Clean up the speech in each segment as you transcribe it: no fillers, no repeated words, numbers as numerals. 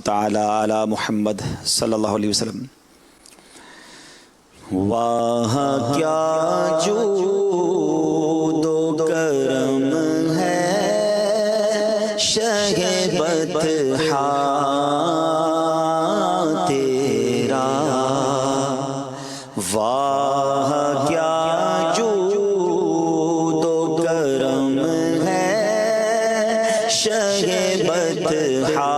تعالی علی محمد صلی اللہ علیہ وسلم۔ واہ کیا جود و کرم ہے شہ بطحا تیرا، واہ کیا جود و کرم ہے شہ بطحا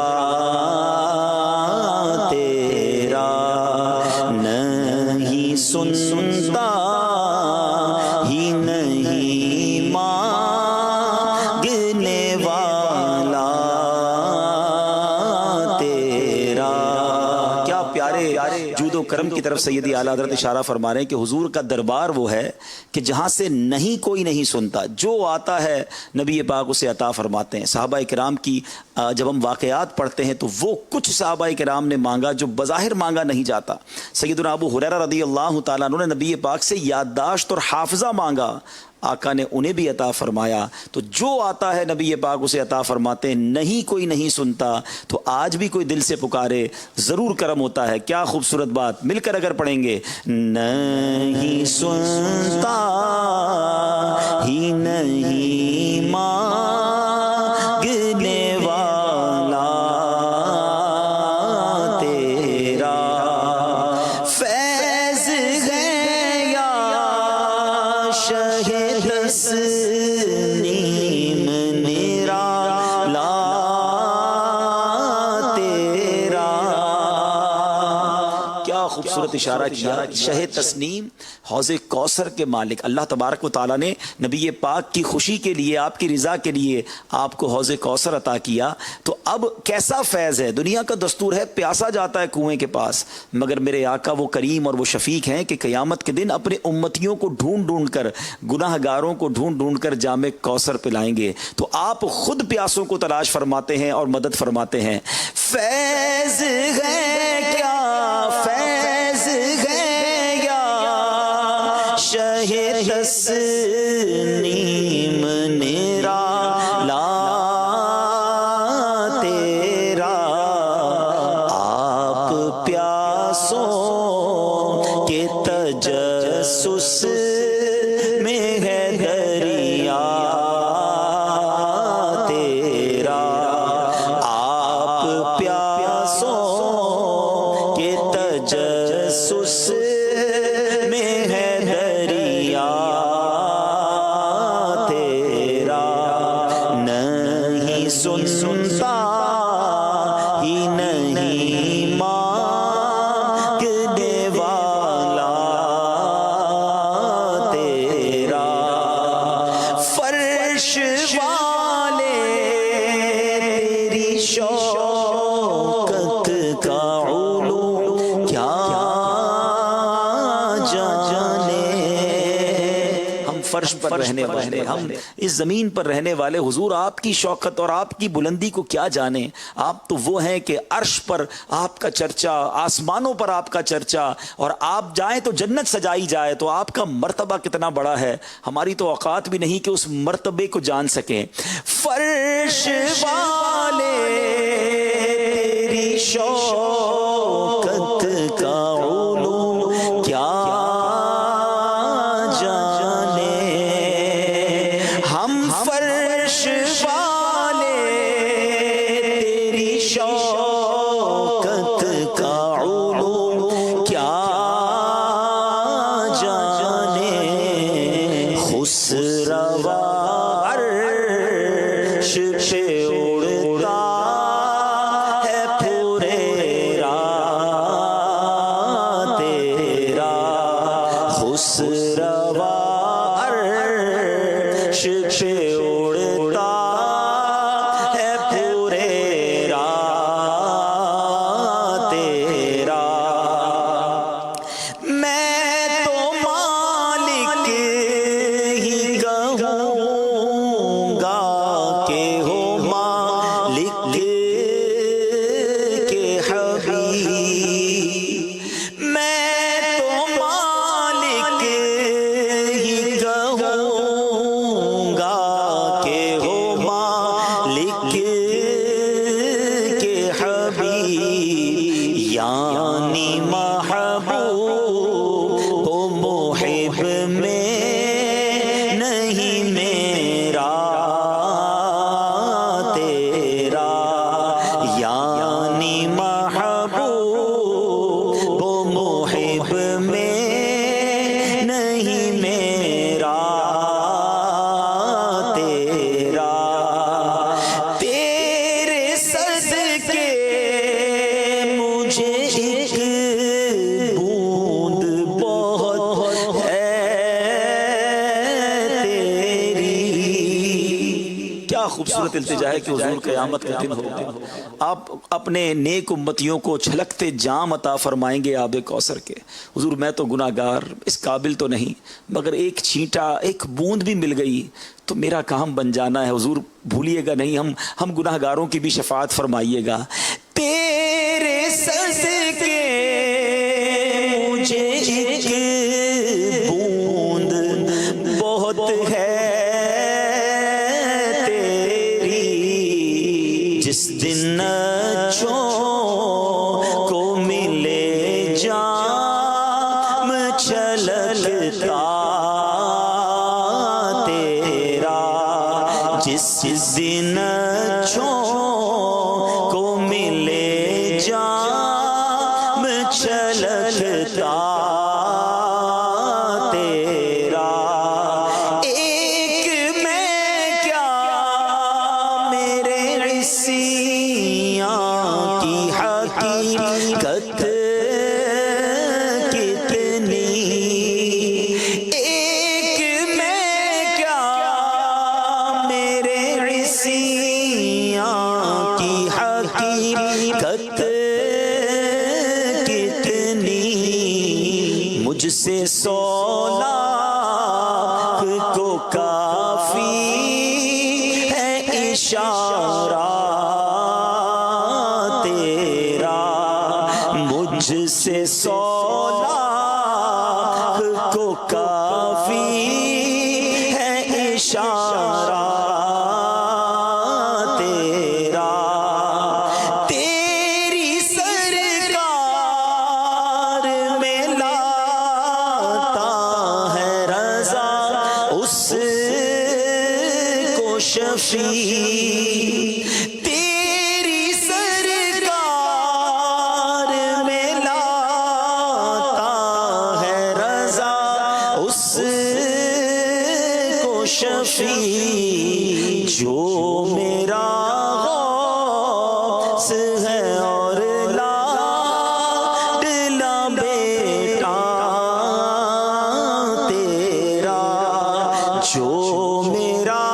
سنتا ہی نہیں مانگنے والا تیرا۔ کیا پیارے جود و کرم کی طرف سیدی اعلیٰ حضرت اشارہ فرما رہے ہیں کہ حضور کا دربار وہ ہے کہ جہاں سے نہیں کوئی نہیں سنتا، جو آتا ہے نبی پاک اسے عطا فرماتے ہیں۔ صحابہ کرام کی جب ہم واقعات پڑھتے ہیں تو وہ کچھ صحابہ کرام نے مانگا جو بظاہر مانگا نہیں جاتا۔ سیدنا ابو ہریرہ رضی اللہ تعالیٰ عنہ نے نبی پاک سے یادداشت اور حافظہ مانگا، آقا نے انہیں بھی عطا فرمایا۔ تو جو آتا ہے نبی پاک اسے عطا فرماتے ہیں، نہیں کوئی نہیں سنتا تو آج بھی کوئی دل سے پکارے ضرور کرم ہوتا ہے۔ کیا خوبصورت بات، مل کر اگر پڑھیں گے، نہیں سنتا ہی نہیں مانگنے والا تیرا، فیض ہے یا شہ تسنیم نرالا تیرا۔ کیا خوبصورت اشارہ کیا، شہ تسنیم حوض کوثر کے مالک اللہ تبارک و تعالیٰ نے نبی پاک کی خوشی کے لیے، آپ کی رضا کے لیے آپ کو حوض کوثر عطا کیا۔ تو اب کیسا فیض ہے، دنیا کا دستور ہے پیاسا جاتا ہے کنویں کے پاس، مگر میرے آقا وہ کریم اور وہ شفیق ہیں کہ قیامت کے دن اپنے امتیوں کو ڈھونڈ ڈھونڈ کر، گناہ گاروں کو ڈھونڈ ڈھونڈ کر جام کوثر پلائیں گے۔ تو آپ خود پیاسوں کو تلاش فرماتے ہیں اور مدد فرماتے ہیں۔ فیض ہے کیا، فیض ہے یا شہ تسنیم نرالا تیرا، آپ پیاسوں کے تجسس میں ہے دریا تیرا، آپ پیاسوں کے تجسس میں ہے دریا تیرا، نہیں سنتا ہی نہیں مانگنے والا تیرا، فرش والے تیری شوکت کا علو کیا جانے۔ ہم فرش پر رہنے والے، ہم اس زمین پر رہنے والے، حضور آپ کی شوکت اور آپ کی بلندی کو کیا جانے۔ آپ تو وہ ہیں کہ عرش پر آپ کا چرچا، آسمانوں پر آپ کا چرچا، اور آپ جائیں تو جنت سجائی جائے، تو آپ کا مرتبہ کتنا بڑا ہے، ہماری تو اوقات بھی نہیں کہ اس مرتبے کو جان سکیں۔ فرش والے تیری شوکت کا علو کیا جانے، ہم فرش والے تیری شوکت کا علو کیا جانے، خسروا عرش پہ اڑتا ہے پورے یعنی محبوب و محب میں نہیں میرا تیرا، یعنی محبوب و محب میں نہیں میرا تیرا، تیرے صدقے مجھے ایک بوند بہت ہے تیری۔ کیا خوبصورت التجا ہے کہ حضور قیامت کا دن ہوگا، آپ اپنے نیک امتیوں کو چھلکتے جام عطا فرمائیں گے آب کوثر کے۔ حضور میں تو گناہ گار اس قابل تو نہیں، مگر ایک چھینٹا ایک بوند بھی مل گئی تو میرا کام بن جانا ہے۔ حضور بھولیے گا نہیں، ہم گناہ گاروں کی بھی شفاعت فرمائیے گا۔ تیرے صدقے مجھے ایک بوند بہت ہے تیری، جس دن نچوں کو ملے جام چھلکتا تیرا، جس دن نچوں کو ملے جام چھلکتا تیرا، ایک میں کیا میرے عصیاں کی حقیقت کتنی، ایک میں کیا میرے عصیاں کی حقیقت کتنی، مجھ سے 100 لاکھ کو کافی ہے اشارہ تیرا، مجھ سے 100 لاکھ کو کافی ہے اشارہ تیرا، تیری سرکار میں لاتا ہے رضا اس کو شفیع، تیری سرکار میں لاتا ہے رضا اس کو شفیع، جو میرا غوث ہے اور لاڈلا بیٹا تیرا، جو میرا